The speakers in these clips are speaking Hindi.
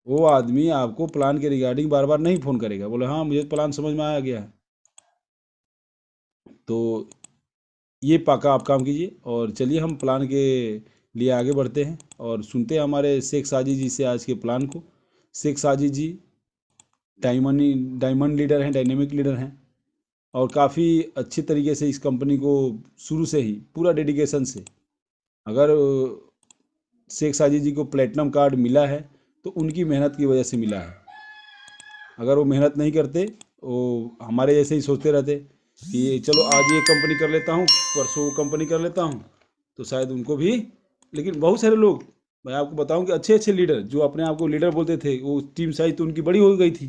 वो आदमी आपको प्लान के रिगार्डिंग बार बार नहीं फ़ोन करेगा, बोले हाँ मुझे प्लान समझ में आ गया है। तो ये पक्का आप काम कीजिए, और चलिए हम प्लान के लिए आगे बढ़ते हैं और सुनते हैं हमारे शेख साजिद जी से आज के प्लान को। शेख साजिद जी डायमंड डायमंड लीडर हैं, डायनेमिक लीडर हैं, और काफ़ी अच्छे तरीके से इस कंपनी को शुरू से ही पूरा डेडिकेशन से, अगर शेख साजिद जी को प्लेटिनम कार्ड मिला है तो उनकी मेहनत की वजह से मिला है। अगर वो मेहनत नहीं करते, वो हमारे जैसे ही सोचते रहते कि चलो आज ये कंपनी कर लेता हूँ, परसों वो कंपनी कर लेता हूँ, तो शायद उनको भी। लेकिन बहुत सारे लोग, मैं आपको बताऊं कि अच्छे अच्छे लीडर जो अपने आप को लीडर बोलते थे, वो टीम साइज तो उनकी बड़ी हो गई थी।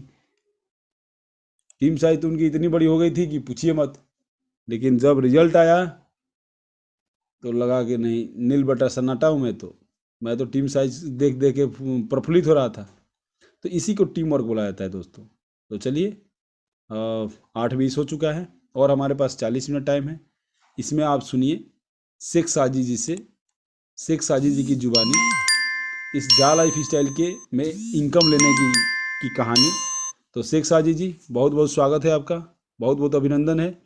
टीम साइज तो उनकी इतनी बड़ी हो गई थी कि पूछिए मत। लेकिन जब रिजल्ट आया तो लगा कि नहीं, नील बटा सन्नाटा हूँ मैं तो टीम साइज देख देख के प्रफुल्लित हो रहा था। तो इसी को टीम वर्क बोला जाता है दोस्तों। तो चलिए, 8:20 हो चुका है और हमारे पास 40 मिनट टाइम है। इसमें आप सुनिए शेख साजिद जी से, शेख साजिद जी की जुबानी, इस जा लाइफ स्टाइल के में इनकम लेने की कहानी। तो शेख साजिद जी, बहुत बहुत स्वागत है आपका, बहुत बहुत अभिनंदन है।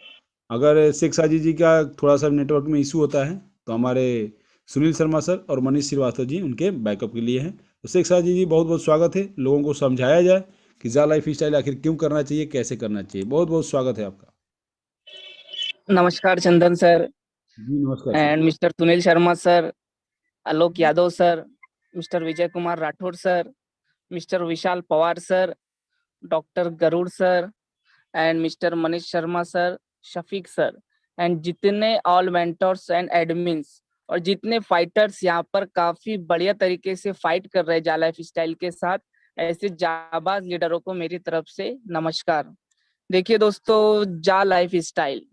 अगर शेख साजिद जी का थोड़ा सा नेटवर्क में इशू होता है तो हमारे सुनील शर्मा सर और मनीष श्रीवास्तव जी उनके बैकअप के लिए हैं। तो शेख साजिद जी, बहुत बहुत स्वागत है। लोगों को समझाया जाए कि जा लाइफ स्टाइल आखिर क्यों करना चाहिए, कैसे करना चाहिए। बहुत बहुत स्वागत है आपका। नमस्कार चंदन सर जी नमस्कार sir. And mister Sunil Sharma sir, Alok Yadav sir, mister Vijay Kumar Rathore sir, mister Vishal Pawar sir, doctor Garud sir and mister Manish Sharma sir, Shafiq sir and जितने ऑल मेंटर्स एंड एडमिन्स और जितने फाइटर्स यहाँ पर काफी बढ़िया तरीके से फाइट कर रहे हैं जा लाइफ स्टाइल के साथ, ऐसे जाबाज लीडरों को मेरी तरफ से नमस्कार। देखिए दोस्तों, जा लाइफ स्टाइल,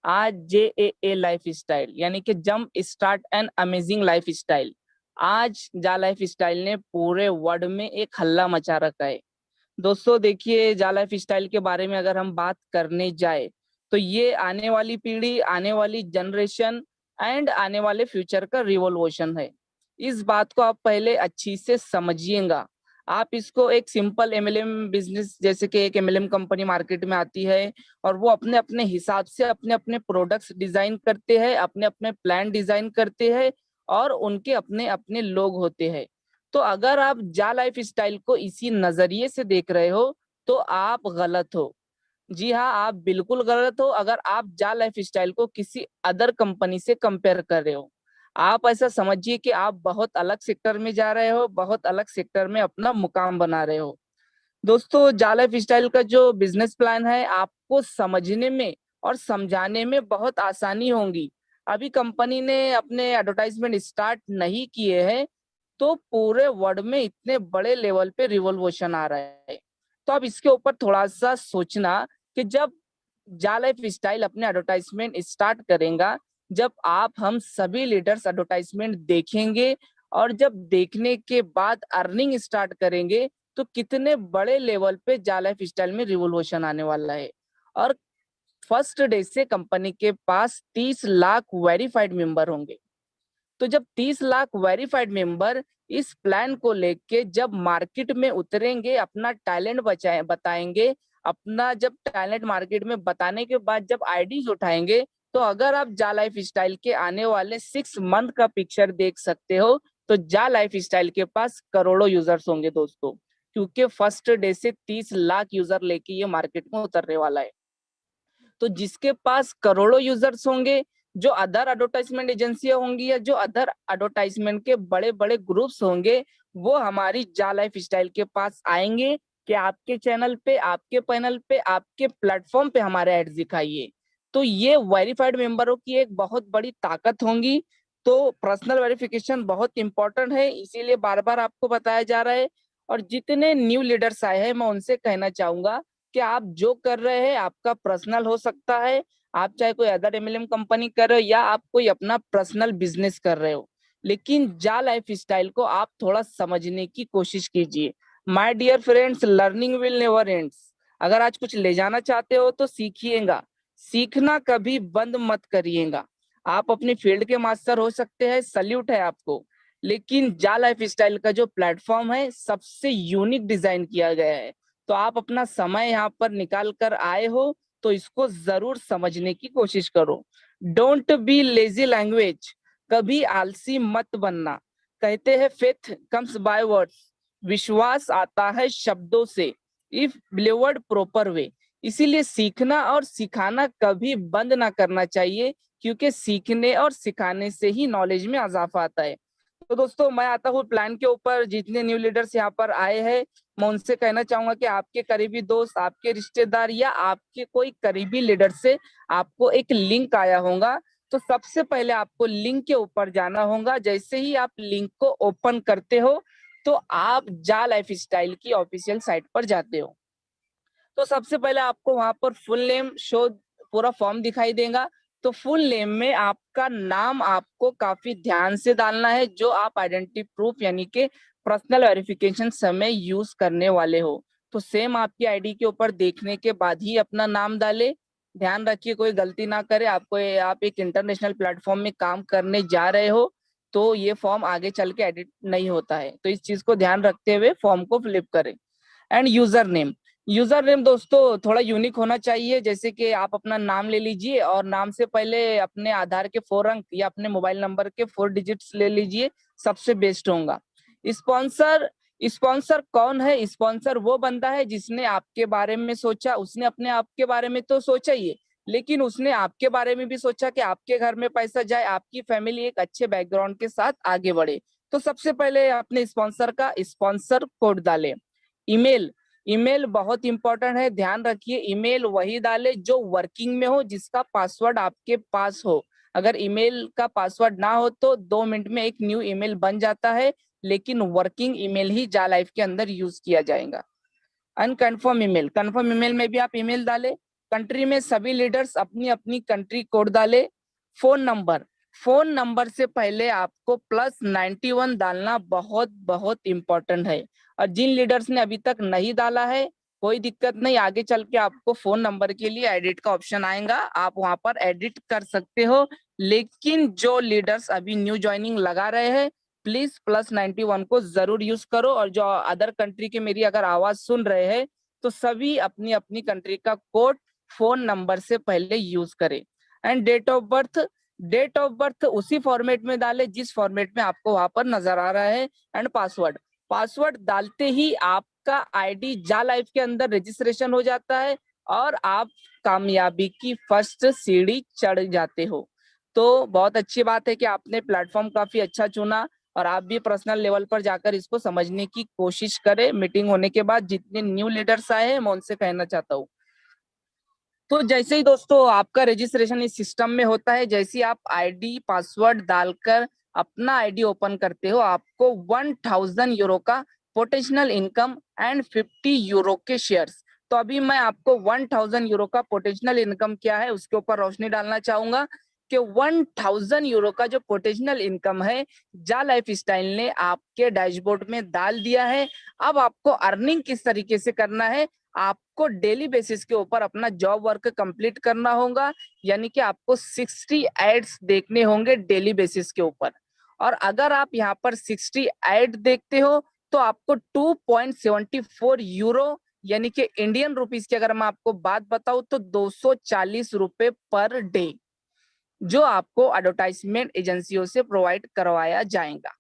आज JAA लाइफ स्टाइल यानी कि jump start and amazing life style, आज जा लाइफ स्टाइल ने पूरे वर्ल्ड में एक हल्ला मचा रखा है। दोस्तों देखिए, जा लाइफ स्टाइल के बारे में अगर हम बात करने जाए तो ये आने वाली पीढ़ी, आने वाली जनरेशन एंड आने वाले फ्यूचर का रिवॉल्यूशन है। इस बात को आप पहले अच्छी से समझिएगा। आप इसको एक सिंपल MLM बिजनेस, जैसे कि एक MLM कंपनी मार्केट में आती है और वो अपने अपने हिसाब से अपने अपने प्रोडक्ट्स डिजाइन करते हैं, अपने अपने प्लान डिजाइन करते हैं और उनके अपने अपने लोग होते हैं। तो अगर आप जा लाइफ स्टाइल को इसी नजरिए से देख रहे हो तो आप गलत हो। जी हाँ, आप बिल्कुल गलत हो अगर आप जा लाइफ स्टाइल को किसी अदर कंपनी से कंपेयर कर रहे हो। आप ऐसा समझिए कि आप बहुत अलग सेक्टर में जा रहे हो, बहुत अलग सेक्टर में अपना मुकाम बना रहे हो। दोस्तों, जा लाइफ स्टाइल का जो बिजनेस प्लान है आपको समझने में और समझाने में बहुत आसानी होगी। अभी कंपनी ने अपने एडवर्टाइजमेंट स्टार्ट नहीं किए हैं तो पूरे वर्ल्ड में इतने बड़े लेवल पे रिवॉल्यूशन आ रहा है। तो अब इसके ऊपर थोड़ा सा सोचना कि जब जा लाइफ स्टाइल अपने एडवर्टाइजमेंट स्टार्ट करेगा, जब आप हम सभी लीडर्स एडवर्टाइजमेंट देखेंगे और जब देखने के बाद अर्निंग स्टार्ट करेंगे तो कितने बड़े लेवल पे जा लाइफ स्टाइल में रिवॉल्यूशन आने वाला है। और फर्स्ट डे से कंपनी के पास 30 लाख वेरीफाइड मेंबर होंगे। तो जब 30 लाख वेरीफाइड मेंबर इस प्लान को लेके जब मार्केट में उतरेंगे, अपना टैलेंट बताएंगे, अपना जब टैलेंट मार्केट में बताने के बाद जब आईडीज उठाएंगे, तो अगर आप जा लाइफ स्टाइल के आने वाले 6 मंथ का पिक्चर देख सकते हो तो जा लाइफ स्टाइल के पास करोड़ों यूजर्स होंगे दोस्तों, क्योंकि फर्स्ट डे से 30 लाख यूजर लेके ये मार्केट में उतरने वाला है। तो जिसके पास करोड़ों यूजर्स होंगे, जो अदर एडवर्टाइजमेंट एजेंसियां होंगी या जो अदर एडवर्टाइजमेंट के बड़े बड़े ग्रुप्स होंगे, वो हमारी जा लाइफ स्टाइल के पास आएंगे कि आपके चैनल पे, आपके पैनल पे, आपके प्लेटफॉर्म पे हमारे एड्स दिखाइए। तो ये वेरीफाइड मेंबरों की एक बहुत बड़ी ताकत होंगी। तो पर्सनल वेरिफिकेशन बहुत इंपॉर्टेंट है, इसीलिए बार बार आपको बताया जा रहा है। और जितने न्यू लीडर्स आए हैं मैं उनसे कहना चाहूंगा कि आप जो कर रहे हैं आपका पर्सनल हो सकता है, आप चाहे कोई अदर MLM कंपनी कर रहे हो या आप कोई अपना पर्सनल बिजनेस कर रहे हो, लेकिन जा लाइफ स्टाइल को आप थोड़ा समझने की कोशिश कीजिए। My dear friends, learning will never ends. अगर आज कुछ ले जाना चाहते हो तो सीखिएगा, सीखना कभी बंद मत करिएगा। आप अपनी फील्ड के मास्टर हो सकते हैं, सल्यूट है आपको, लेकिन जा लाइफ स्टाइल का जो प्लेटफॉर्म है सबसे यूनिक डिजाइन किया गया है। तो आप अपना समय यहाँ पर निकाल कर आए हो तो इसको जरूर समझने की कोशिश करो। डोंट बी लेजी लैंग्वेज, कभी आलसी मत बनना। कहते हैं फेथ कम्स बाय वर्ड्स, विश्वास आता है शब्दों से, इफ डिलीवर्ड प्रॉपर वे। इसीलिए सीखना और सिखाना कभी बंद ना करना चाहिए, क्योंकि सीखने और सिखाने से ही नॉलेज में इजाफा आता है। तो दोस्तों मैं आता हूँ प्लान के ऊपर। जितने न्यू लीडर्स यहाँ पर आए हैं मैं उनसे कहना चाहूंगा कि आपके करीबी दोस्त, आपके रिश्तेदार या आपके कोई करीबी लीडर से आपको एक लिंक आया होगा। तो सबसे पहले आपको लिंक के ऊपर जाना होगा। जैसे ही आप लिंक को ओपन करते हो तो आप जा लाइफ स्टाइल की ऑफिशियल साइट पर जाते हो। तो सबसे पहले आपको वहां पर फुल नेम शो पूरा फॉर्म दिखाई देगा। तो फुल नेम में आपका नाम आपको काफी ध्यान से डालना है, जो आप आइडेंटिटी प्रूफ यानी कि पर्सनल वेरिफिकेशन समय यूज करने वाले हो। तो सेम आपकी आईडी के ऊपर देखने के बाद ही अपना नाम डाले। ध्यान रखिए कोई गलती ना करे। आप एक इंटरनेशनल प्लेटफॉर्म में काम करने जा रहे हो तो ये फॉर्म आगे चल के एडिट नहीं होता है, तो इस चीज को ध्यान रखते हुए फॉर्म को फिलअप करें। एंड यूजर नेम दोस्तों थोड़ा यूनिक होना चाहिए। जैसे कि आप अपना नाम ले लीजिए और नाम से पहले अपने आधार के 4 अंक या अपने मोबाइल नंबर के 4 डिजिट्स ले लीजिए, सबसे बेस्ट होगा। स्पॉन्सर स्पॉन्सर कौन है? स्पॉन्सर वो बंदा है जिसने आपके बारे में सोचा। उसने अपने आप के बारे में तो सोचा ही है, लेकिन उसने आपके बारे में भी सोचा कि आपके घर में पैसा जाए, आपकी फैमिली एक अच्छे बैकग्राउंड के साथ आगे बढ़े। तो सबसे पहले अपने स्पॉन्सर का स्पॉन्सर कोड डालें। ईमेल ईमेल बहुत इंपॉर्टेंट है, ध्यान रखिए। ईमेल वही डाले जो वर्किंग में हो, जिसका पासवर्ड आपके पास हो। अगर ईमेल का पासवर्ड ना हो तो 2 मिनट में एक न्यू ईमेल बन जाता है, लेकिन वर्किंग ईमेल ही जा लाइफ के अंदर यूज किया जाएगा। कंफर्म ईमेल में भी आप ईमेल डाले। कंट्री में सभी लीडर्स अपनी अपनी कंट्री कोड डाले। फोन नंबर से पहले आपको +91 डालना बहुत बहुत इंपॉर्टेंट है। और जिन लीडर्स ने अभी तक नहीं डाला है कोई दिक्कत नहीं, आगे चल के आपको फोन नंबर के लिए एडिट का ऑप्शन आएगा, आप वहां पर एडिट कर सकते हो। लेकिन जो लीडर्स अभी न्यू ज्वाइनिंग लगा रहे हैं प्लीज +91 को जरूर यूज करो। और जो अदर कंट्री के मेरी अगर आवाज सुन रहे हैं तो सभी अपनी अपनी कंट्री का कोड फोन नंबर से पहले यूज करें। एंड डेट ऑफ बर्थ उसी फॉर्मेट में डाले जिस फॉर्मेट में आपको वहां पर नजर आ रहा है। एंड पासवर्ड डालते ही आपका आईडी जा लाइफ के अंदर रजिस्ट्रेशन हो जाता है और आप कामयाबी की फर्स्ट सीढ़ी चढ़ जाते हो। तो बहुत अच्छी बात है कि आपने प्लेटफॉर्म काफी अच्छा चुना और आप भी पर्सनल लेवल पर जाकर इसको समझने की कोशिश करें। मीटिंग होने के बाद जितने न्यू लीडर्स आए हैं मैं उनसे कहना चाहता हूँ। तो जैसे ही दोस्तों आपका रजिस्ट्रेशन इस सिस्टम में होता है, जैसे ही आप आईडी पासवर्ड डालकर अपना आईडी ओपन करते हो, आपको 1000 यूरो का पोटेंशियल इनकम एंड 50 यूरो के शेयर्स। तो अभी मैं आपको 1000 यूरो का पोटेंशियल इनकम क्या है उसके ऊपर रोशनी डालना चाहूंगा कि 1000 यूरो का जो पोटेंशियल इनकम है जा लाइफ स्टाइल ने आपके डैशबोर्ड में डाल दिया है। अब आपको अर्निंग किस तरीके से करना है, आपको डेली बेसिस के ऊपर अपना जॉब वर्क कंप्लीट करना होगा, यानी कि आपको 60 एड्स देखने होंगे डेली बेसिस के ऊपर। और अगर आप यहाँ पर 60 एड देखते हो तो आपको 2.74 यूरो यानी कि इंडियन रुपीस की अगर मैं आपको बात बताऊं तो 240 रुपए पर डे जो आपको एडवर्टाइजमेंट एजेंसियों से प्रोवाइड करवाया जाएगा।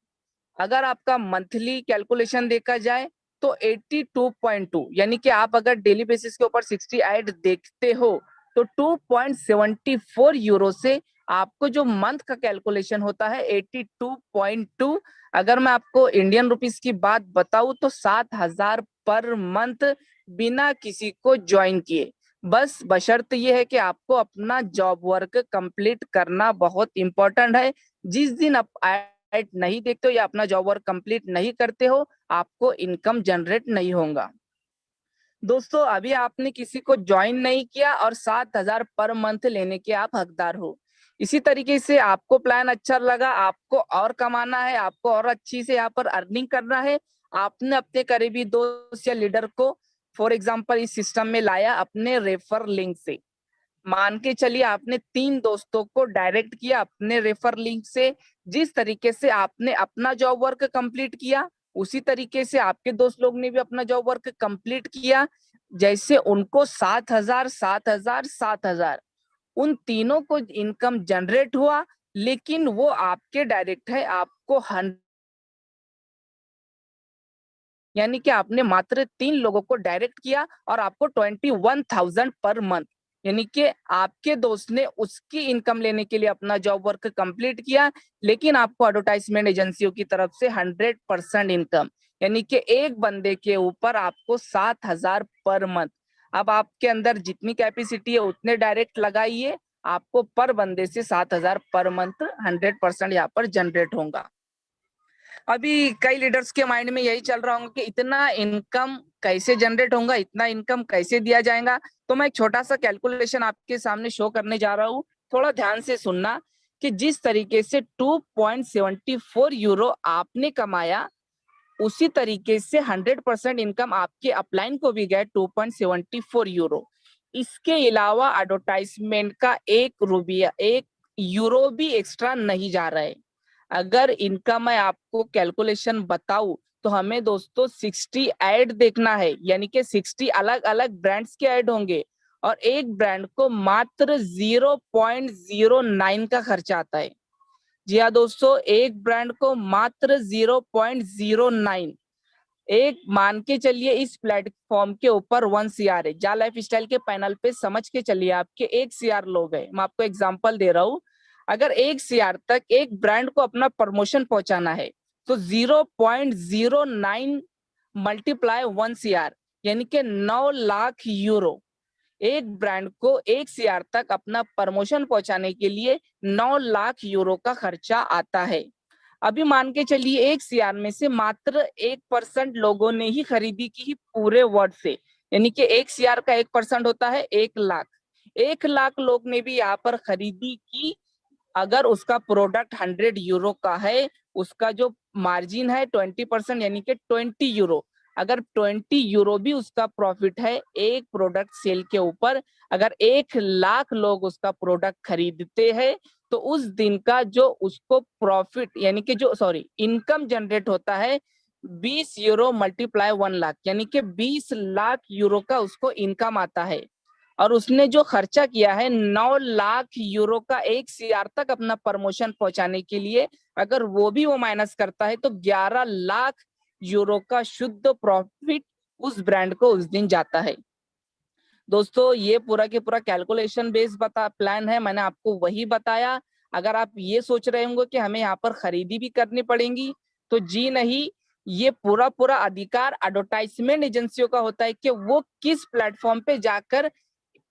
अगर आपका मंथली कैलकुलेशन देखा जाए तो 82.2 यानी कि आप अगर डेली बेसिस के ऊपर 60 ऐड देखते हो तो 2.74 यूरो से आपको जो मंथ का कैलकुलेशन होता है 82.2। अगर मैं आपको इंडियन रुपीस की बात बताऊं तो 7000 पर मंथ बिना किसी को ज्वाइन किए। बस बशर्त ये है कि आपको अपना जॉब वर्क कंप्लीट करना बहुत इंपॉर्टेंट है। जिस दिन आप नहीं देखते हो या अपना जॉब वर्क कंप्लीट नहीं करते हो आपको इनकम जनरेट नहीं होगा। दोस्तों अभी आपने किसी को ज्वाइन नहीं किया और 7000 पर मंथ लेने के आप हकदार हो। इसी तरीके से आपको प्लान अच्छा लगा, आपको और कमाना है, आपको और अच्छी से यहाँ पर अर्निंग करना है, आपने अपने करीबी दोस्त या लीडर को फॉर एग्जाम्पल इस सिस्टम में लाया अपने रेफर लिंक से। मान के चलिए आपने 3 दोस्तों को डायरेक्ट किया अपने रेफर लिंक से। जिस तरीके से आपने अपना जॉब वर्क कंप्लीट किया, उसी तरीके से आपके दोस्त लोग ने भी अपना जॉब वर्क कंप्लीट किया। जैसे उनको 7,000 7,000 7,000 उन तीनों को इनकम जनरेट हुआ, लेकिन वो आपके डायरेक्ट है, आपको यानी कि आपने मात्र 3 लोगों को डायरेक्ट किया और आपको 21,000 पर मंथ, यानी कि आपके दोस्त ने उसकी इनकम लेने के लिए अपना जॉब वर्क कंप्लीट किया, लेकिन आपको एडवर्टाइजमेंट एजेंसियों की तरफ से 100% इनकम, यानी कि एक बंदे के ऊपर आपको 7,000 पर मंथ। अब आपके अंदर जितनी कैपेसिटी है उतने डायरेक्ट लगाइए, आपको पर बंदे से 7,000 पर मंथ 100% यहाँ पर जनरेट होगा। अभी कई लीडर्स के माइंड में यही चल रहा होगा कि इतना इनकम कैसे जनरेट होगा, इतना इनकम कैसे दिया जाएगा। तो मैं एक छोटा सा कैलकुलेशन आपके सामने शो करने जा रहा हूँ, थोड़ा ध्यान से सुनना कि जिस तरीके से 2.74 यूरो आपने कमाया, उसी तरीके से 100% इनकम आपके अपलाइन को भी गए 2.74 यूरो। इसके अलावा एडवर्टाइजमेंट का 1 यूरो भी एक्स्ट्रा नहीं जा रहा है। अगर इनका मैं आपको कैलकुलेशन बताऊं तो हमें दोस्तों 60 ऐड देखना है, यानी कि 60 अलग अलग ब्रांड्स के ऐड होंगे और एक ब्रांड को मात्र 0.09 का खर्चा आता है। जी हाँ दोस्तों, एक ब्रांड को मात्र 0.09। एक मान के चलिए इस प्लेटफॉर्म के ऊपर 1 CR है। जा लाइफ स्टाइल के पैनल पे समझ के चलिए आपके 1 CR लोग हैं। मैं आपको एग्जांपल दे रहा हूं, अगर 1 CR तक एक ब्रांड को अपना प्रमोशन पहुंचाना है तो 0.09 मल्टीप्लाई 1 CR, यानी कि 9 लाख यूरो। एक ब्रांड को 1 CR तक अपना प्रमोशन पहुंचाने के लिए 9 लाख यूरो का खर्चा आता है। अभी मान के चलिए 1 CR में से मात्र 1% लोगों ने ही खरीदी की पूरे वर्ल्ड से, यानी कि 1 CR का 1% होता है 1 लाख। 1 लाख लोग ने भी यहाँ पर खरीदी की। अगर उसका प्रोडक्ट 100 यूरो का है, उसका जो मार्जिन है 20%, यानी कि 20 यूरो। अगर 20 यूरो भी उसका प्रॉफिट है एक प्रोडक्ट सेल के ऊपर, अगर 1 लाख लोग उसका प्रोडक्ट खरीदते हैं तो उस दिन का जो उसको प्रॉफिट, यानी कि जो इनकम जनरेट होता है 20 यूरो मल्टीप्लाई 1 लाख, यानी कि 20 लाख यूरो का उसको इनकम आता है। और उसने जो खर्चा किया है 9 लाख यूरो का 1 CR तक अपना प्रमोशन पहुंचाने के लिए, अगर वो भी वो माइनस करता है तो 11 लाख यूरो का शुद्ध प्रॉफिट उस ब्रांड को उस दिन जाता है। दोस्तों ये पूरा के पूरा कैलकुलेशन बेस्ड प्लान है, मैंने आपको वही बताया। अगर आप ये सोच रहे होंगे कि हमें यहाँ पर खरीदी भी करनी पड़ेगी, तो जी नहीं, ये पूरा पूरा अधिकार एडवर्टाइजमेंट एजेंसियों का होता है कि वो किस प्लेटफॉर्म पे जाकर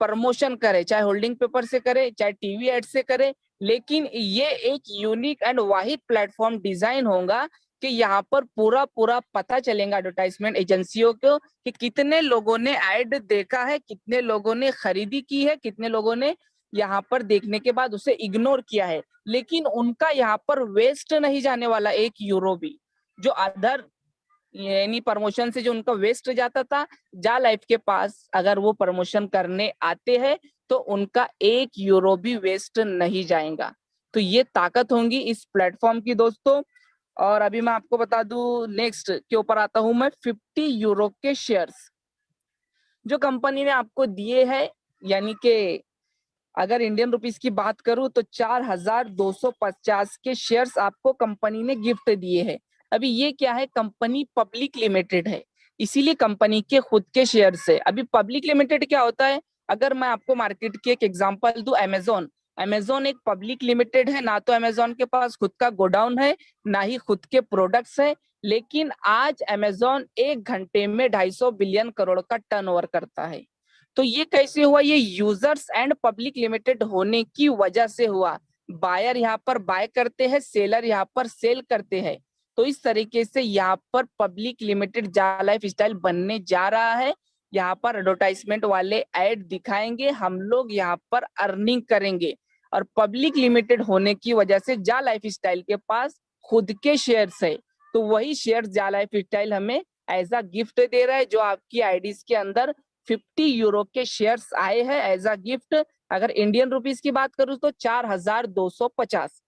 प्रमोशन करे, चाहे होल्डिंग पेपर से करे, चाहे टीवी एड से करे। लेकिन ये एक unique and Wahid platform design होगा कि यहाँ पर पूरा पूरा पता चलेगा एडवर्टाइजमेंट एजेंसियों को कि कितने लोगों ने ऐड देखा है, कितने लोगों ने खरीदी की है, कितने लोगों ने यहाँ पर देखने के बाद उसे इग्नोर किया है। लेकिन उनका यहाँ पर वेस्ट नहीं जाने वाला 1 यूरो भी, जो अदर यानी प्रमोशन से जो उनका वेस्ट जाता था, जा लाइफ के पास अगर वो प्रमोशन करने आते हैं तो उनका 1 यूरो भी वेस्ट नहीं जाएगा। तो ये ताकत होंगी इस प्लेटफॉर्म की दोस्तों। और अभी मैं आपको बता दूं, नेक्स्ट के ऊपर आता हूं मैं, 50 यूरो के शेयर्स जो कंपनी ने आपको दिए हैं, यानी कि अगर इंडियन रुपीस की बात करूं तो 4,250 के शेयर्स आपको कंपनी ने गिफ्ट दिए हैं। अभी ये क्या है, कंपनी पब्लिक लिमिटेड है, इसीलिए कंपनी के खुद के शेयर्स है। अभी पब्लिक लिमिटेड क्या होता है, अगर मैं आपको मार्केट की एक एग्जांपल दूं, अमेजोन। अमेजोन एक पब्लिक लिमिटेड है, ना तो अमेजोन के पास खुद का गोडाउन है, ना ही खुद के प्रोडक्ट्स है, लेकिन आज अमेजोन 1 घंटे में 250 बिलियन करोड़ का टर्नओवर करता है। तो ये कैसे हुआ, ये यूजर्स एंड पब्लिक लिमिटेड होने की वजह से हुआ। बायर यहाँ पर बाय करते हैं, सेलर यहाँ पर सेल करते हैं। तो इस तरीके से यहाँ पर पब्लिक लिमिटेड जा लाइफ स्टाइल बनने जा रहा है। यहाँ पर एडवर्टाइजमेंट वाले ऐड दिखाएंगे, हम लोग यहाँ पर अर्निंग करेंगे। और पब्लिक लिमिटेड होने की वजह से जा लाइफ स्टाइल के पास खुद के शेयर्स है, तो वही शेयर जा लाइफ स्टाइल हमें एज अ गिफ्ट दे रहा है, जो आपकी आईडीज के अंदर 50 यूरो के शेयर्स आए हैं एज अ गिफ्ट। अगर इंडियन रुपीस की बात करूं तो 4250।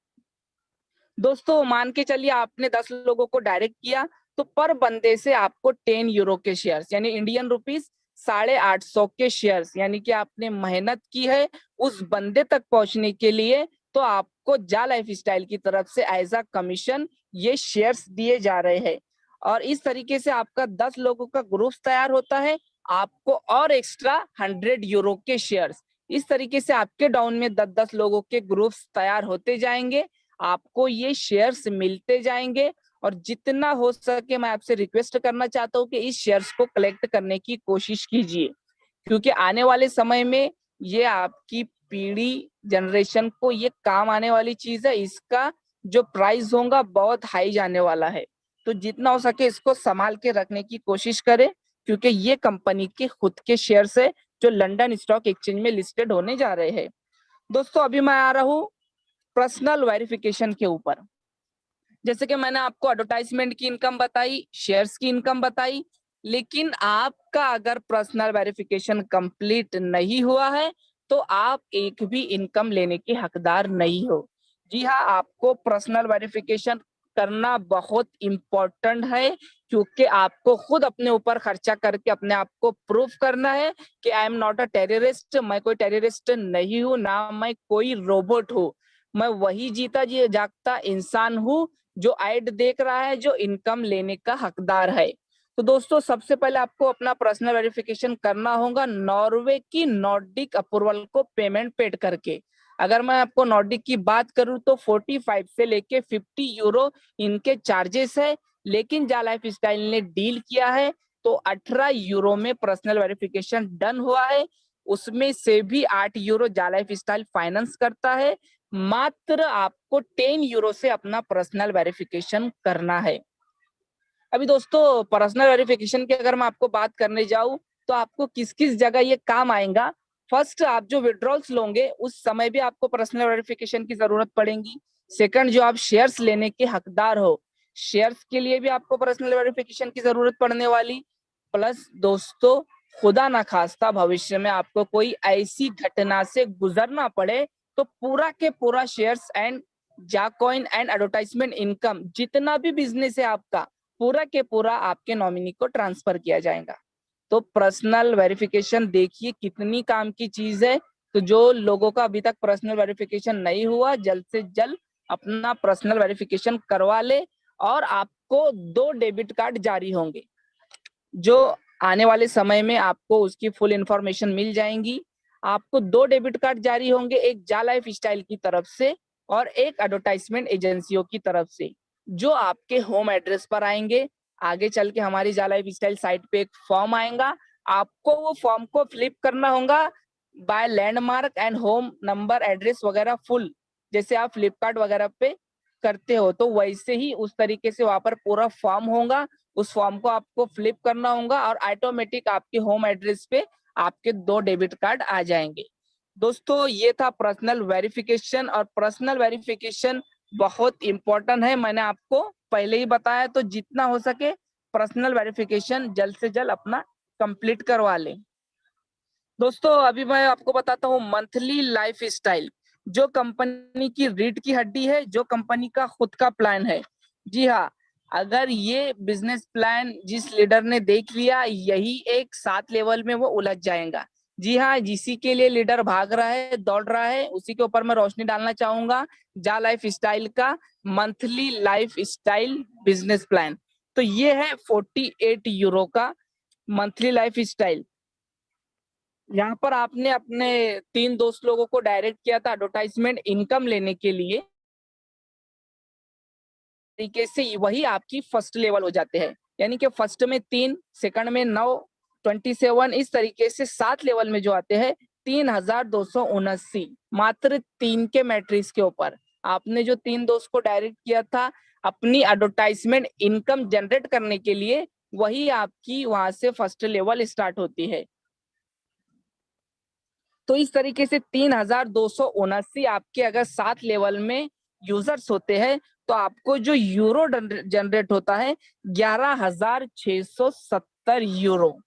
दोस्तों मान के चलिए आपने 10 लोगों को डायरेक्ट किया तो पर बंदे से आपको 10 यूरो के शेयर्स यानी इंडियन रुपीस 850 के शेयर्स, यानी कि आपने मेहनत की है उस बंदे तक पहुंचने के लिए, तो आपको जा लाइफ स्टाइल की तरफ से एज अ कमीशन ये शेयर्स दिए जा रहे हैं। और इस तरीके से आपका 10 लोगों का ग्रुप तैयार होता है, आपको और एक्स्ट्रा 100 यूरो के शेयर्स। इस तरीके से आपके डाउन में 10-10 लोगों के ग्रुप्स तैयार होते जाएंगे, आपको ये शेयर्स मिलते जाएंगे। और जितना हो सके मैं आपसे रिक्वेस्ट करना चाहता हूँ कि इस शेयर्स को कलेक्ट करने की कोशिश कीजिए, क्योंकि आने वाले समय में ये आपकी पीढ़ी जनरेशन को ये काम आने वाली चीज है। इसका जो प्राइस होगा बहुत हाई जाने वाला है, तो जितना हो सके इसको संभाल के रखने की कोशिश करें, क्योंकि ये कंपनी के खुद के शेयर्स है जो लंदन स्टॉक एक्सचेंज में लिस्टेड होने जा रहे हैं। दोस्तों अभी मैं आ रहा हूँ पर्सनल वेरिफिकेशन के ऊपर। जैसे कि मैंने आपको एडवर्टाइजमेंट की इनकम बताई, शेयर्स की इनकम बताई, लेकिन आपका अगर पर्सनल वेरिफिकेशन कंप्लीट नहीं हुआ है तो आप एक भी इनकम लेने के हकदार नहीं हो। जी हाँ, आपको पर्सनल वेरिफिकेशन करना बहुत इम्पोर्टेंट है, क्योंकि आपको खुद अपने ऊपर खर्चा करके अपने आप को प्रूफ करना है कि I am not a terrorist, मैं कोई टेररिस्ट नहीं हूँ, ना मैं कोई रोबोट हूँ, मैं वही जीता जी जागता इंसान हूँ जो ऐड देख रहा है, जो इनकम लेने का हकदार है। तो दोस्तों सबसे पहले आपको अपना पर्सनल वेरिफिकेशन करना होगा नॉर्वे की नॉर्डिक अप्रूवल को पेमेंट पेड करके। अगर मैं आपको नॉर्डिक की बात करूं तो 45 से लेके 50 यूरो इनके चार्जेस है, लेकिन जा लाइफ स्टाइल ने डील किया है तो 18 यूरो में पर्सनल वेरिफिकेशन डन हुआ है। उसमें से भी 8 यूरो जा लाइफ स्टाइल फाइनेंस करता है। मात्र आपको 10 यूरो से अपना पर्सनल वेरिफिकेशन करना है। अभी दोस्तों पर्सनल वेरिफिकेशन की अगर मैं आपको बात करने जाऊं तो आपको किस किस जगह ये काम आएगा। फर्स्ट, आप जो विड्रॉल्स लोगे उस समय भी आपको पर्सनल वेरिफिकेशन की जरूरत पड़ेगी। सेकंड, जो आप शेयर्स लेने के हकदार हो, शेयर्स के लिए भी आपको पर्सनल वेरिफिकेशन की जरूरत पड़ने वाली। प्लस दोस्तों, खुदा ना खास्ता भविष्य में आपको कोई ऐसी घटना से गुजरना पड़े तो पूरा के पूरा शेयर्स एंड जा कॉइन एंड एडवर्टाइजमेंट इनकम जितना भी बिजनेस है आपका, पूरा के पूरा आपके नॉमिनी को ट्रांसफर किया जाएगा। तो पर्सनल वेरिफिकेशन देखिए कितनी काम की चीज है। तो जो लोगों का अभी तक पर्सनल वेरिफिकेशन नहीं हुआ, जल्द से जल्द अपना पर्सनल वेरिफिकेशन करवा ले। और आपको 2 डेबिट कार्ड जारी होंगे, जो आने वाले समय में आपको उसकी फुल इंफॉर्मेशन मिल जाएंगी। आपको 2 डेबिट कार्ड जारी होंगे, एक जा लाइफ स्टाइल की तरफ से और एक एडवर्टाइजमेंट एजेंसियों की तरफ से, जो आपके होम एड्रेस पर आएंगे। आगे चल के हमारी जा लाइफ स्टाइल साइट पे एक फॉर्म आएगा, आपको वो फॉर्म को फिलिप करना होगा by landmark and home number address वगैरह फुल, जैसे आप फ्लिपकार्ट वगैरह पे करते हो तो वैसे ही उस तरीके से वहां पर पूरा फॉर्म होगा। उस फॉर्म को आपको फ्लिप करना होगा और ऑटोमेटिक आपके होम एड्रेस पे आपके 2 डेबिट कार्ड आ जाएंगे। दोस्तों ये था पर्सनल वेरिफिकेशन, और पर्सनल वेरिफिकेशन बहुत इंपॉर्टेंट है, मैंने आपको पहले ही बताया। तो जितना हो सके पर्सनल वेरिफिकेशन जल्द से जल्द अपना कंप्लीट करवा लें। दोस्तों अभी मैं आपको बताता हूँ मंथली लाइफ स्टाइल, जो कंपनी की रीढ़ की हड्डी है, जो कंपनी का खुद का प्लान है। जी हाँ, अगर ये बिजनेस प्लान जिस लीडर ने देख लिया, यही एक 7 लेवल में वो उलझ जाएगा। जी हाँ, जिसी के लिए लीडर भाग रहा है, दौड़ रहा है, उसी के ऊपर मैं रोशनी डालना चाहूंगा। जा लाइफ स्टाइल का monthly life style business plan, तो ये है 48 यूरो का मंथली लाइफ स्टाइल। यहाँ पर आपने अपने 3 दोस्त लोगों को डायरेक्ट किया था एडवर्टाइजमेंट इनकम लेने के लिए, तरीके से वही आपकी फर्स्ट लेवल हो जाते हैं। यानी कि फर्स्ट में 3, सेकंड में 9, 27, इस तरीके से 7 लेवल में जो आते हैं 3279, मात्र 3 के मैट्रिक्स के ऊपर। आपने जो 3 दोस्त को डायरेक्ट किया था अपनी एडवर्टाइजमेंट इनकम जनरेट करने के लिए, वही आपकी वहां से फर्स्ट लेवल स्टार्ट होती है। तो इस तरीके से 3279 आपके अगर 7 लेवल में यूजर्स होते हैं तो आपको जो यूरो जनरेट होता है 11,670 यूरो।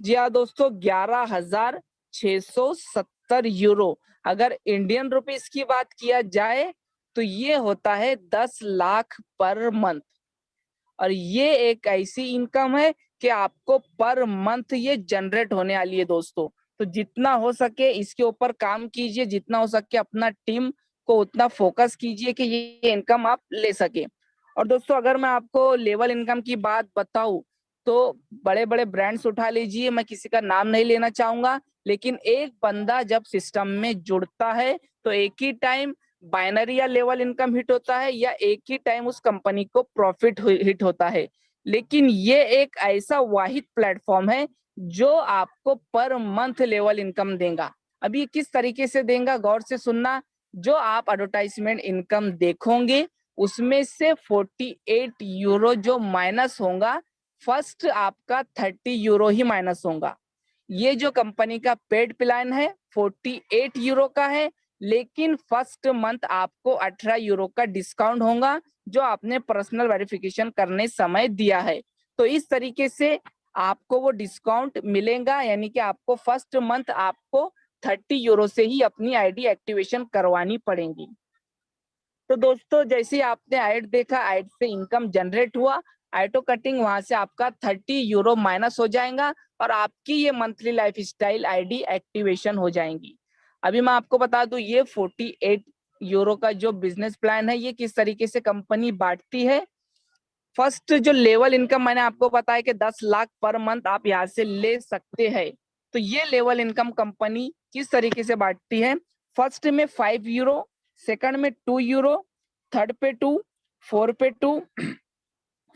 जी हाँ दोस्तों, 11,670 यूरो। अगर इंडियन रुपीस की बात किया जाए तो ये होता है 10 लाख पर मंथ। और ये एक ऐसी इनकम है कि आपको पर मंथ ये जनरेट होने वाली है दोस्तों। तो जितना हो सके इसके ऊपर काम कीजिए, जितना हो सके अपना टीम को उतना फोकस कीजिए कि ये इनकम आप ले सके। और दोस्तों अगर मैं आपको लेवल इनकम की बात बताऊं तो बड़े बड़े ब्रांड्स उठा लीजिए, मैं किसी का नाम नहीं लेना चाहूंगा, लेकिन एक बंदा जब सिस्टम में जुड़ता है तो एक ही टाइम बाइनरी या लेवल इनकम हिट होता है या एक ही टाइम उस कंपनी को प्रॉफिट हिट होता है। लेकिन ये एक ऐसा वाहिद प्लेटफॉर्म है जो आपको पर मंथ लेवल इनकम देगा। अभी किस तरीके से देगा, गौर से सुनना। जो आप एडवर्टाइजमेंट इनकम देखोगे उसमें से 48 यूरो जो माइनस होगा, फर्स्ट आपका 30 यूरो ही माइनस होगा। ये जो कंपनी का पेड प्लान है 48 यूरो का है, लेकिन फर्स्ट मंथ आपको 18 यूरो का डिस्काउंट होगा जो आपने पर्सनल वेरिफिकेशन करने समय दिया है। तो इस तरीके से आपको वो डिस्काउंट मिलेगा, यानी कि आपको फर्स्ट मंथ आपको 30 यूरो से ही अपनी आईडी एक्टिवेशन करवानी पड़ेगी। तो दोस्तों जैसे ही आपने ऐड देखा, ऐड से इनकम जनरेट हुआ, ऑटो कटिंग वहां से आपका 30 यूरो माइनस हो जाएगा और आपकी ये मंथली लाइफस्टाइल आईडी एक्टिवेशन हो जाएंगी। अभी मैं आपको बता दूं ये 48 यूरो का जो बिजनेस प्लान है ये किस तरीके से कंपनी बांटती है। फर्स्ट जो लेवल इनकम मैंने आपको बताया कि 10 लाख पर मंथ आप यहाँ से ले सकते हैं। तो ये लेवल इनकम कंपनी किस तरीके से बांटती है, फर्स्ट में 5 यूरो, सेकंड में 2 यूरो, थर्ड पे 2, 4 पे 2,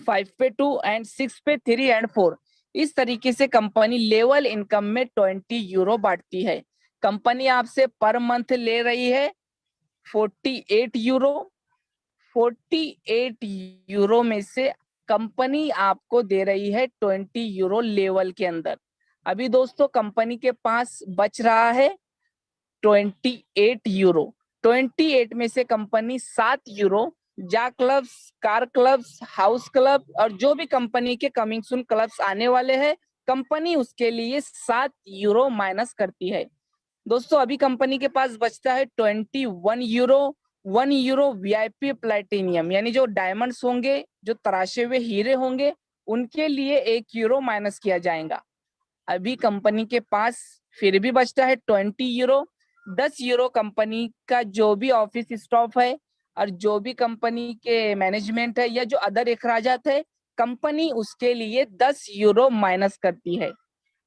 5 पे 2 एंड 6 पे 3 एंड 4। इस तरीके से कंपनी लेवल इनकम में 20 यूरो बांटती है। कंपनी आपसे पर मंथ ले रही है 48 यूरो। 48 यूरो में से कंपनी आपको दे रही है 20 यूरो लेवल के अंदर। अभी दोस्तों कंपनी के पास बच रहा है 28 यूरो। 28 में से कंपनी 7 यूरो जा clubs, car clubs, house club और जो भी कंपनी के कमिंग सून क्लब्स आने वाले हैं, कंपनी उसके लिए 7 यूरो माइनस करती है। दोस्तों अभी कंपनी के पास बचता है 21 यूरो। 1 यूरो वीआईपी प्लेटिनियम, यानी जो डायमंड्स होंगे, जो तराशे हुए हीरे होंगे, उनके लिए 1 यूरो माइनस किया जाएगा। अभी कंपनी के पास फिर भी बचता है 20 यूरो। 10 यूरो कंपनी का जो भी ऑफिस स्टाफ है और जो भी कंपनी के मैनेजमेंट है या जो अदर अखराजात है, कंपनी उसके लिए 10 यूरो माइनस करती है।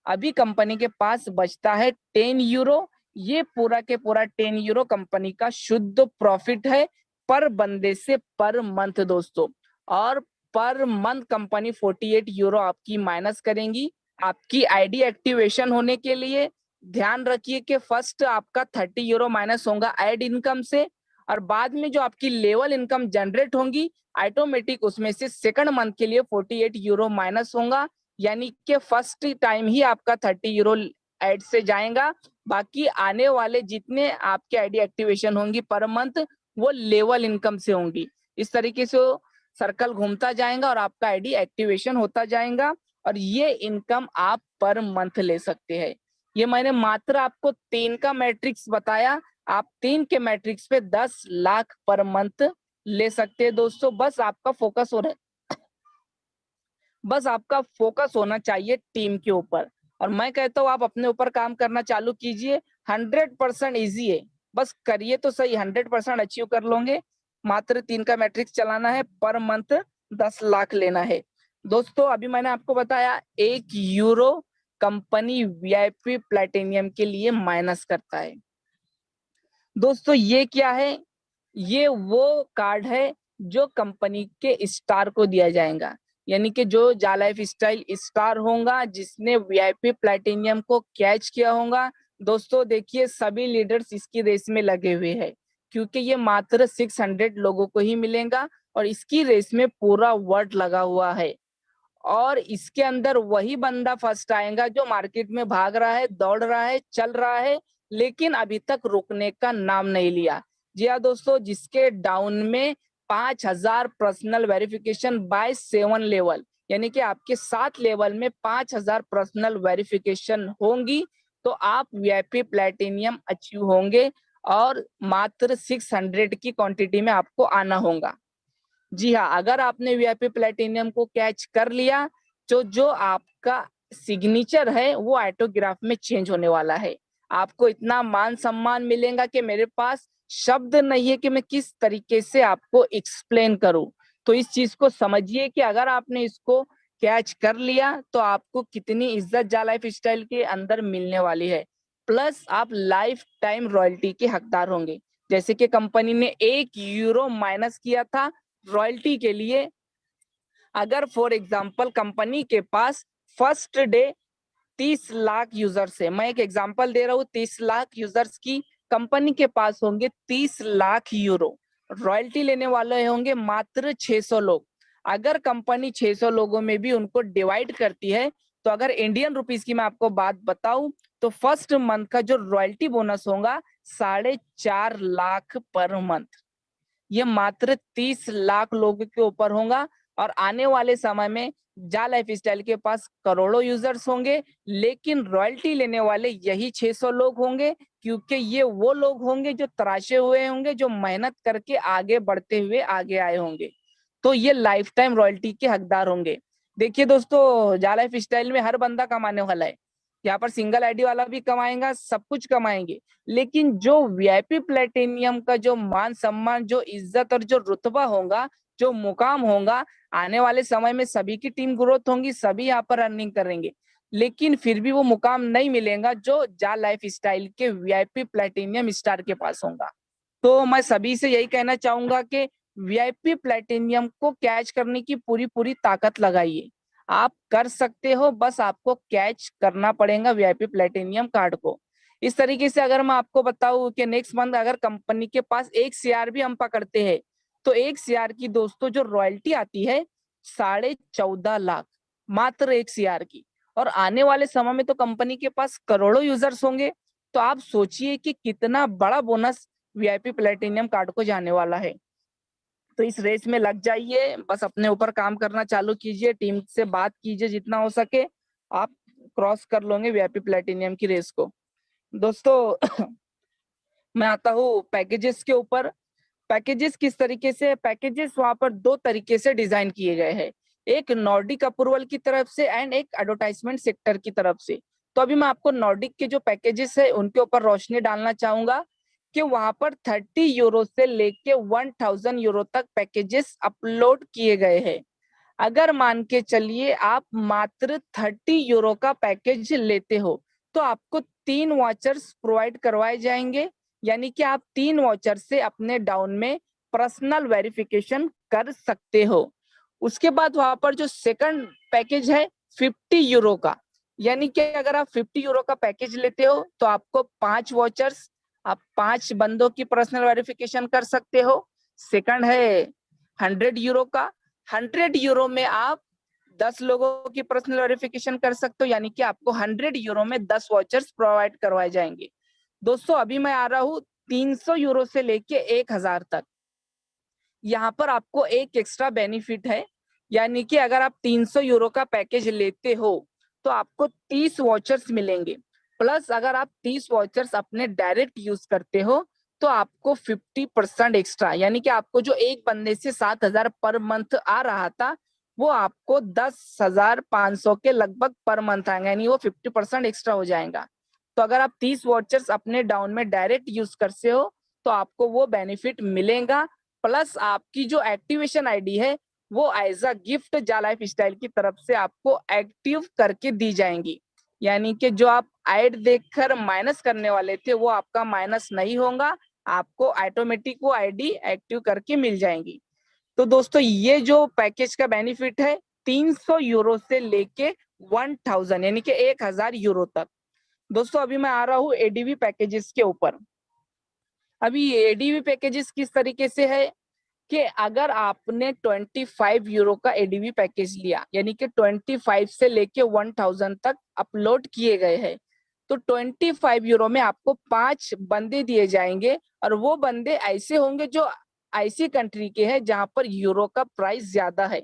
अभी कंपनी के पास बचता है 10 यूरो। ये पूरा के पूरा 10 यूरो कंपनी का शुद्ध प्रॉफिट है पर बंदे से पर मंथ दोस्तों। और पर मंथ कंपनी 48 यूरो आपकी माइनस करेंगी। आपकी आईडी एक्टिवेशन होने के लिए ध्यान रखिए कि फर्स्ट आपका 30 यूरो माइनस होगा ऐड इनकम से, और बाद में जो आपकी लेवल इनकम जनरेट होंगी ऑटोमेटिक उसमें से सेकंड मंथ के लिए 48 यूरो माइनस होगा, यानी कि फर्स्ट टाइम ही आपका 30 यूरो एड से जाएगा। बाकी आने वाले जितने आपके आईडी एक्टिवेशन होंगी पर मंथ वो लेवल इनकम से होंगी। इस तरीके से सर्कल घूमता जाएगा और आपका आईडी एक्टिवेशन होता जाएगा और ये इनकम आप पर मंथ ले सकते हैं। ये मैंने मात्र आपको 3 का मैट्रिक्स बताया, आप 3 के मैट्रिक्स पे 10 लाख पर मंथ ले सकते हैं दोस्तों। बस आपका फोकस होना चाहिए टीम के ऊपर। और मैं कहता हूँ आप अपने ऊपर काम करना चालू कीजिए, 100% ईजी है, बस करिए तो सही, 100% अचीव कर लोगे। मात्र 3 का मैट्रिक्स चलाना है, पर मंथ 10 लाख लेना है दोस्तों। अभी मैंने आपको बताया 1 यूरो कंपनी वीआईपी प्लैटिनियम के लिए माइनस करता है। दोस्तों ये क्या है, ये वो कार्ड है जो कंपनी के स्टार को दिया जाएगा, यानी कि जो जा लाइफ स्टाइल स्टार होगा जिसने वीआईपी प्लैटिनियम को कैच किया होगा। दोस्तों देखिए सभी लीडर्स इसकी रेस में लगे हुए हैं, क्योंकि ये मात्र 600 लोगों को ही मिलेगा और इसकी रेस में पूरा वर्ल्ड लगा हुआ है। और इसके अंदर वही बंदा फर्स्ट आएगा जो मार्केट में भाग रहा है, दौड़ रहा है, चल रहा है, लेकिन अभी तक रुकने का नाम नहीं लिया। जी हाँ दोस्तों, जिसके डाउन में 5000 पर्सनल वेरिफिकेशन बाय 7 लेवल, यानी कि आपके 7 लेवल में 5000 पर्सनल वेरिफिकेशन होंगी तो आप वीआईपी प्लैटिनियम अचीव होंगे और मात्र 600 की क्वांटिटी में आपको आना होगा। जी हाँ, अगर आपने वीआईपी प्लैटिनियम को कैच कर लिया तो जो आपका सिग्नेचर है वो ऑटोग्राफ में चेंज होने वाला है। आपको इतना मान सम्मान मिलेगा कि मेरे पास शब्द नहीं है कि मैं किस तरीके से आपको एक्सप्लेन करूं। तो इस चीज को समझिए कि अगर आपने इसको कैच कर लिया तो आपको कितनी इज्जत जा लाइफ स्टाइल के अंदर मिलने वाली है। प्लस आप लाइफ टाइम रॉयल्टी के हकदार होंगे। जैसे कि कंपनी ने 1 यूरो माइनस किया था रॉयल्टी के लिए। अगर फॉर एग्जांपल कंपनी के पास फर्स्ट डे 30 लाख यूजर्स है, मैं एक एग्जांपल दे रहा हूँ, 30 लाख यूजर्स की कंपनी के पास होंगे 30 लाख यूरो, रॉयल्टी लेने वाले होंगे मात्र 600 लोग। अगर कंपनी 600 लोगों में भी उनको डिवाइड करती है तो अगर इंडियन रुपीस की मैं आपको बात बताऊं तो फर्स्ट मंथ का जो रॉयल्टी बोनस होगा 4.5 लाख पर मंथ। ये मात्र 30 लाख लोगों के ऊपर होगा और आने वाले समय में जा लाइफ स्टाइल के पास करोड़ों यूजर्स होंगे, लेकिन रॉयल्टी लेने वाले यही 600 लोग होंगे, क्योंकि ये वो लोग होंगे जो तराशे हुए होंगे, जो मेहनत करके आगे बढ़ते हुए आगे आए होंगे। तो ये लाइफ टाइम रॉयल्टी के हकदार होंगे। देखिए दोस्तों, जा लाइफ स्टाइल में हर बंदा कमाने वाला है। यहाँ पर सिंगल आईडी वाला भी कमाएगा, सब कुछ कमाएंगे, लेकिन जो वीआईपी प्लेटिनियम का जो मान सम्मान, जो इज्जत और जो रुतबा होगा, जो मुकाम होगा, आने वाले समय में सभी की टीम ग्रोथ होंगी, सभी यहाँ पर अर्निंग करेंगे, लेकिन फिर भी वो मुकाम नहीं मिलेगा जो जा लाइफ स्टाइल के वीआईपी प्लेटिनियम स्टार के पास होगा। तो मैं सभी से यही कहना चाहूंगा कि वीआईपी प्लेटिनियम को कैच करने की पूरी पूरी ताकत लगाइए। आप कर सकते हो, बस आपको कैच करना पड़ेगा वीआईपी प्लेटिनियम कार्ड को। इस तरीके से अगर मैं आपको बताऊं कि नेक्स्ट मंथ अगर कंपनी के पास 1 CR भी हम पकड़ते हैं तो 1 CR की दोस्तों जो रॉयल्टी आती है 14.5 लाख, मात्र 1 CR की। और आने वाले समय में तो कंपनी के पास करोड़ों यूजर्स होंगे। तो आप सोचिए कि कितना बड़ा बोनस वीआईपी प्लेटिनियम कार्ड को जाने वाला है। तो इस रेस में लग जाइए, बस अपने ऊपर काम करना चालू कीजिए, टीम से बात कीजिए, जितना हो सके आप क्रॉस कर लोगे वीआईपी प्लेटिनियम की रेस को। दोस्तों मैं आता हूँ पैकेजेस के ऊपर। पैकेजेस किस तरीके से, पैकेजेस वहां पर 2 तरीके से डिजाइन किए गए हैं, एक नॉर्डिक अप्रूवल की तरफ से एंड एक एडवर्टाइजमेंट सेक्टर की तरफ से। तो अभी मैं आपको नॉर्डिक के जो पैकेजेस है उनके ऊपर रोशनी डालना चाहूंगा कि वहां पर 30 यूरो से लेके 1000 यूरो तक पैकेजेस अपलोड किए गए हैं। अगर मान के चलिए आप मात्र 30 यूरो का पैकेज लेते हो तो आपको 3 वॉचर्स प्रोवाइड करवाए जाएंगे, यानी कि आप 3 वॉचर से अपने डाउन में पर्सनल वेरिफिकेशन कर सकते हो। उसके बाद वहां पर जो सेकंड पैकेज है 50 यूरो का, यानी कि अगर आप 50 यूरो का पैकेज लेते हो तो आपको 5 वॉचर्स, आप 5 बंदों की पर्सनल वेरिफिकेशन कर सकते हो। सेकंड है 100 यूरो का, 100 यूरो में आप 10 लोगों की पर्सनल वेरिफिकेशन कर सकते हो, यानी कि आपको 100 यूरो में 10 वॉचर्स प्रोवाइड करवाए जाएंगे। दोस्तों अभी मैं आ रहा हूँ 300 यूरो से लेके 1000 तक। यहाँ पर आपको एक एक्स्ट्रा बेनिफिट है, यानी कि अगर आप 300 यूरो का पैकेज लेते हो तो आपको 30 वॉचर्स मिलेंगे, प्लस अगर आप 30 वॉचर्स अपने डायरेक्ट यूज करते हो तो आपको 50% एक्स्ट्रा, यानी कि आपको जो एक बंदे से 7000 पर मंथ आ रहा था वो आपको 10,500 के लगभग पर मंथ आएगा, यानी वो 50% एक्स्ट्रा हो जाएगा। तो अगर आप 30 वॉचर्स अपने डाउन में डायरेक्ट यूज करते हो तो आपको वो बेनिफिट मिलेगा, प्लस आपकी जो एक्टिवेशन आईडी है वो एज अ गिफ्ट जा लाइफ स्टाइल की तरफ से आपको एक्टिव करके दी जाएंगी, यानी कि जो आप ऐड देखकर माइनस करने वाले थे वो आपका माइनस नहीं होगा, आपको ऑटोमेटिक वो आईडी एक्टिव करके मिल जाएंगी। तो दोस्तों ये जो पैकेज का बेनिफिट है 300 यूरो से लेके 1000 यानी कि 1000 यूरो तक। दोस्तों अभी मैं आ रहा हूँ एडीवी पैकेजेस के ऊपर। अभी एडीवी पैकेजेस किस तरीके से है कि अगर आपने 25 यूरो का एडीवी पैकेज लिया, यानी कि 25 से लेके 1000 तक अपलोड किए गए हैं, तो 25 यूरो में आपको 5 बंदे दिए जाएंगे, और वो बंदे ऐसे होंगे जो ऐसी कंट्री के हैं जहां पर यूरो का प्राइस ज्यादा है।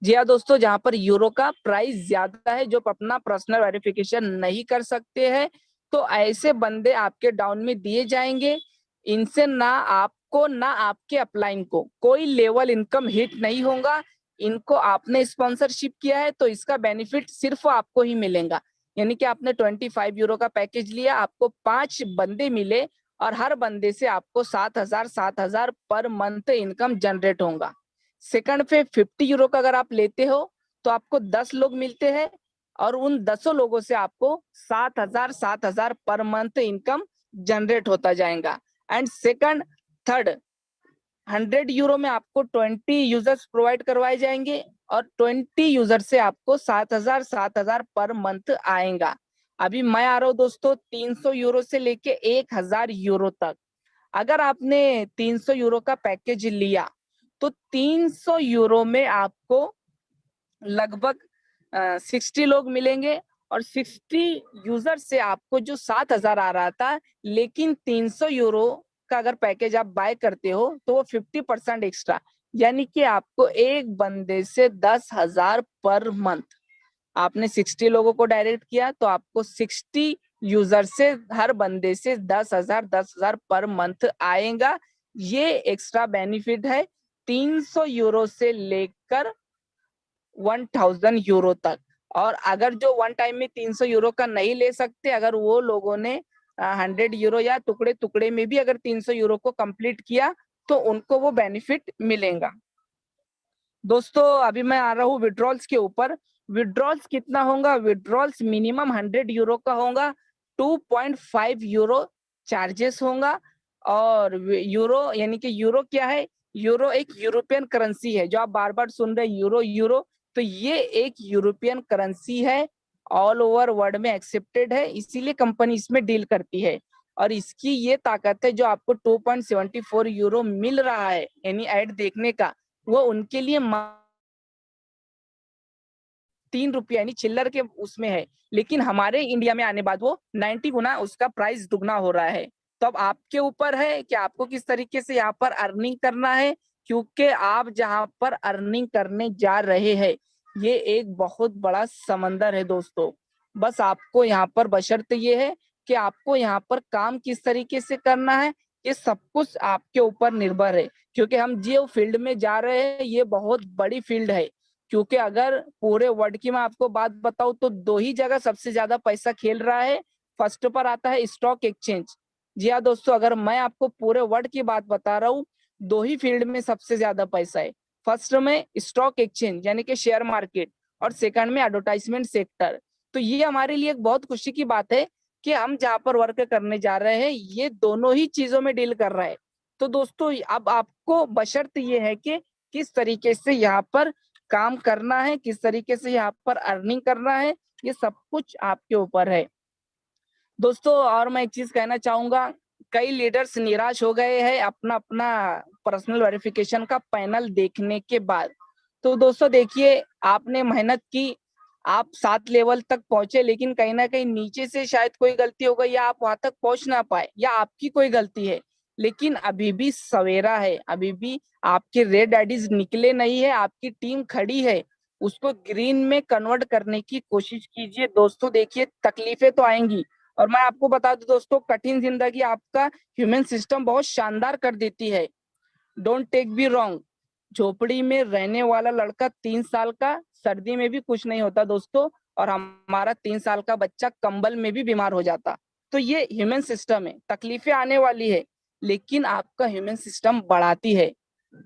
जी हाँ दोस्तों, जहां पर यूरो का प्राइस ज्यादा है, जो अपना पर्सनल वेरिफिकेशन नहीं कर सकते हैं, तो ऐसे बंदे आपके डाउन में दिए जाएंगे। इनसे ना आपको ना आपके अपलाइन को कोई लेवल इनकम हिट नहीं होगा। इनको आपने स्पॉन्सरशिप किया है तो इसका बेनिफिट सिर्फ आपको ही मिलेगा। यानी कि आपने 25 यूरो का पैकेज लिया, आपको 5 बंदे मिले और हर बंदे से आपको 7,000 पर मंथ इनकम जनरेट होगा। सेकंड पे 50 यूरो का अगर आप लेते हो तो आपको 10 लोग मिलते हैं और उन 10 लोगों से आपको 7,000 पर मंथ इनकम जनरेट होता जाएगा। एंड सेकंड थर्ड 100 यूरो में आपको 20 यूजर्स प्रोवाइड करवाए जाएंगे और 20 यूजर से आपको 7,000 पर मंथ आएगा। अभी मैं आ रहा हूँ दोस्तों 300 यूरो से लेके 1,000 यूरो तक। अगर आपने 300 यूरो का पैकेज लिया तो 300 यूरो में आपको लगभग 60 लोग मिलेंगे और 60 यूजर से आपको जो 7,000 आ रहा था, लेकिन 300 यूरो का अगर पैकेज आप बाय करते हो तो वो 50% एक्स्ट्रा, यानी कि आपको एक बंदे से 10,000 पर मंथ। आपने 60 लोगों को डायरेक्ट किया तो आपको 60 यूजर से हर बंदे से 10,000 पर मंथ आएगा। ये एक्स्ट्रा बेनिफिट है 300 यूरो से लेकर 1,000 यूरो तक। और अगर जो वन टाइम में 300 यूरो का नहीं ले सकते, अगर वो लोगों ने 100 यूरो या टुकड़े टुकड़े में भी अगर 300 यूरो को कंप्लीट किया तो उनको वो बेनिफिट मिलेगा। दोस्तों अभी मैं आ रहा हूँ विड्रॉल्स के ऊपर। विड्रॉल्स कितना होगा? विड्रॉल्स मिनिमम 100 यूरो का होगा, 2.5 यूरो चार्जेस होगा। और यूरो यानी कि यूरो क्या है? यूरो एक यूरोपियन करेंसी है, जो आप बार बार सुन रहे यूरो यूरो, तो ये एक यूरोपियन करेंसी है, ऑल ओवर वर्ल्ड में एक्सेप्टेड है, इसीलिए कंपनी इसमें डील करती है। और इसकी ये ताकत है, जो आपको 2.74 यूरो मिल रहा है यानी ऐड देखने का, वो उनके लिए 3 रुपया यानी चिल्लर के उसमें है, लेकिन हमारे इंडिया में आने बाद वो 90 गुना उसका प्राइस दुगना हो रहा है। तो अब आपके ऊपर है कि आपको किस तरीके से यहाँ पर अर्निंग करना है, क्योंकि आप जहाँ पर अर्निंग करने जा रहे हैं ये एक बहुत बड़ा समंदर है दोस्तों। बस आपको यहाँ पर बशर्ते ये है कि आपको यहाँ पर काम किस तरीके से करना है, ये सब कुछ आपके ऊपर निर्भर है। क्योंकि हम जो फील्ड में जा रहे हैं ये बहुत बड़ी फील्ड है। क्योंकि अगर पूरे वर्ल्ड की मैं आपको बात बताऊं तो 2 ही जगह सबसे ज्यादा पैसा खेल रहा है। फर्स्ट पर आता है स्टॉक एक्सचेंज। जी हाँ दोस्तों, अगर मैं आपको पूरे वर्ल्ड की बात बता रहा हूँ, 2 ही फील्ड में सबसे ज्यादा पैसा है। फर्स्ट में स्टॉक एक्सचेंज यानी कि शेयर मार्केट, और सेकंड में एडवर्टाइजमेंट सेक्टर। तो ये हमारे लिए एक बहुत खुशी की बात है कि हम जहाँ पर वर्क करने जा रहे हैं ये दोनों ही चीजों में डील कर रहा है। तो दोस्तों अब आपको बशर्त ये है कि किस तरीके से यहाँ पर काम करना है, किस तरीके से यहाँ पर अर्निंग करना है, ये सब कुछ आपके ऊपर है दोस्तों। और मैं एक चीज कहना चाहूंगा, कई लीडर्स निराश हो गए हैं अपना अपना पर्सनल वेरिफिकेशन का पैनल देखने के बाद। तो दोस्तों देखिए, आपने मेहनत की, आप 7 लेवल तक पहुंचे, लेकिन कहीं ना कहीं नीचे से शायद कोई गलती हो गई या आप वहां तक पहुंच ना पाए या आपकी कोई गलती है। लेकिन अभी भी सवेरा है, अभी भी आपके रेड आईडीज निकले नहीं है, आपकी टीम खड़ी है। उसको ग्रीन में कन्वर्ट करने की कोशिश कीजिए दोस्तों। देखिए तकलीफें तो आएंगी, और मैं आपको बता दूं दोस्तों, कठिन जिंदगी आपका ह्यूमन सिस्टम बहुत शानदार कर देती है। डोंट टेक बी रॉन्ग, झोपड़ी में रहने वाला लड़का 3 साल का सर्दी में भी कुछ नहीं होता दोस्तों, और हमारा 3 साल का बच्चा कंबल में भी बीमार हो जाता। तो ये ह्यूमन सिस्टम है, तकलीफें आने वाली है, लेकिन आपका ह्यूमन सिस्टम बढ़ाती है।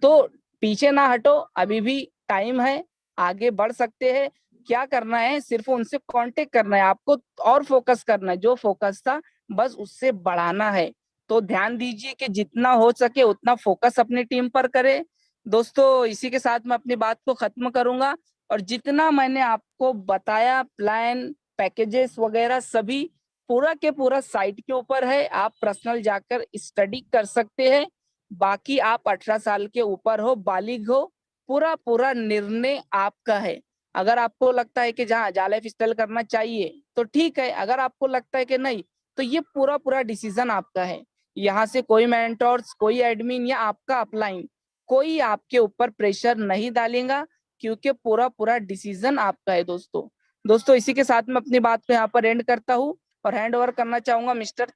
तो पीछे ना हटो, अभी भी टाइम है, आगे बढ़ सकते हैं। क्या करना है? सिर्फ उनसे कांटेक्ट करना है आपको, और फोकस करना है, जो फोकस था बस उससे बढ़ाना है। तो ध्यान दीजिए कि जितना हो सके उतना फोकस अपनी टीम पर करे दोस्तों। इसी के साथ मैं अपनी बात को खत्म करूंगा। और जितना मैंने आपको बताया प्लान पैकेजेस वगैरह सभी पूरा के पूरा साइट के ऊपर है, आप पर्सनल जाकर स्टडी कर सकते हैं। बाकी आप 18 साल के ऊपर हो, बालिग हो, पूरा पूरा निर्णय आपका है। अगर आपको लगता है कि जहाँ जा लाइफ स्टाइल करना चाहिए तो ठीक है, अगर आपको लगता है कि नहीं तो ये पूरा पूरा डिसीजन आपका है। यहाँ से कोई मेंटोर्स, कोई एडमिन या आपका अपलाइन कोई आपके ऊपर प्रेशर नहीं डालेगा, क्योंकि पूरा पूरा डिसीजन आपका है दोस्तों। दोस्तों इसी के साथ मैं अपनी बात को यहाँ पर एंड करता हूँ और हैंड ओवर करना चाहूंगा मिस्टर